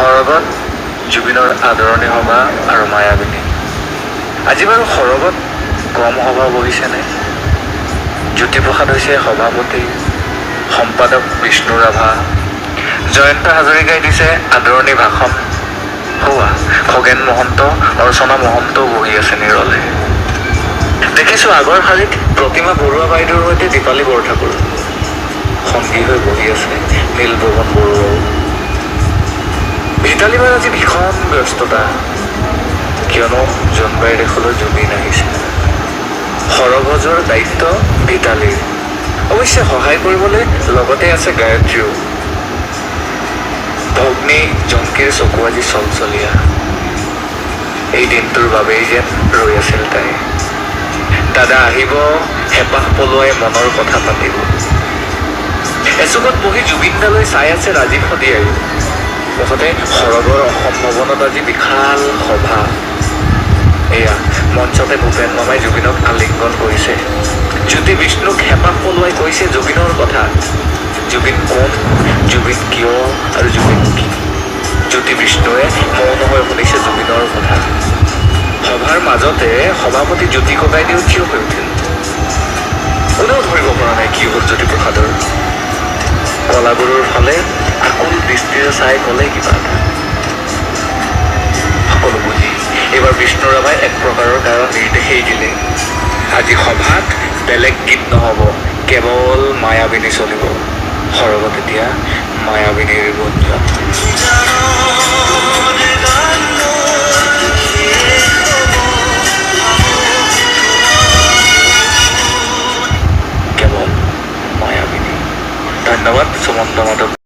সৰগত জুবিনৰ আদৰণি সভা আৰু মায়াবিনী। আজি বাৰু সৰগত কম সভা বহিছেনে? জ্যোতিপ্ৰসাদ হৈছে সভাপতি, সম্পাদক বিষ্ণু ৰাভা, জয়ন্ত হাজৰিকাই দিছে আদৰণি ভাষণ। হোৱা খগেন মহন্ত, অৰ্চনা মহন্তও বহি আছে নিৰলে। দেখিছোঁ আগৰ শাৰীত প্ৰতিমা বৰুৱা বাইদেউৰ সৈতে দীপালী বৰঠাকুৰ সংগী হৈ বহি আছে নীলপৱন বৰুৱাও। ভিতালীবাৰ আজি ভীষণ ব্যস্ততা, কিয়নো জোনবাইৰ দেশলৈ জুবিন আহিছে। সৰভোজৰ দায়িত্ব ভিতালীৰ। অৱশ্যে সহায় কৰিবলৈ লগতে আছে গায়ত্ৰীও। ভগ্নী জংকীৰ চকু আজি চলচলীয়া। এই দিনটোৰ বাবেই যেন ৰৈ আছিল তাই। দাদা আহিব, হেঁপাহ পলোৱাই মনৰ কথা পাতিব। এচুকত বহি জুবিনদালৈ চাই আছে ৰাজীৱ শদিয়াই। মুঠতে সৰগৰ অসম ভৱনত আজি বিশাল সভা। এয়া মঞ্চতে ভূপেন মামাই জুবিনক আলিংগন কৰিছে। জ্যোতি বিষ্ণুক হেঁপাহ পলোৱাই কৈছে জুবিনৰ কথা। জুবিন কোন, জুবিন কিয় আৰু জুবিন কি। জ্যোতি বিষ্ণুৱে মৌন হৈ শুনিছে জুবিনৰ কথা। সভাৰ মাজতে সভাপতি জ্যোতি ককাইদেউ থিয় হৈ উঠিল। কোনেও ধৰিব পৰা নাই কি হ'ল জ্যোতিপ্ৰসাদৰ। কলাগুৰুৰ ফালে আকুল দৃষ্টিৰে চাই ক'লে কিবা এটা। সকলো বুজি এইবাৰ বিষ্ণু ৰাভাই এক প্ৰকাৰৰ দ্বাৰা নিৰ্দেশেই দিলে। আজি সভাত বেলেগ গীত নহ'ব, কেৱল মায়াবিনী চলিব। সৰগত এতিয়া মায়াবিনীৰ গুঞ্জন। কেৱল মায়াবিনী। ধন্যবাদ সুমন্ত মাধৱ।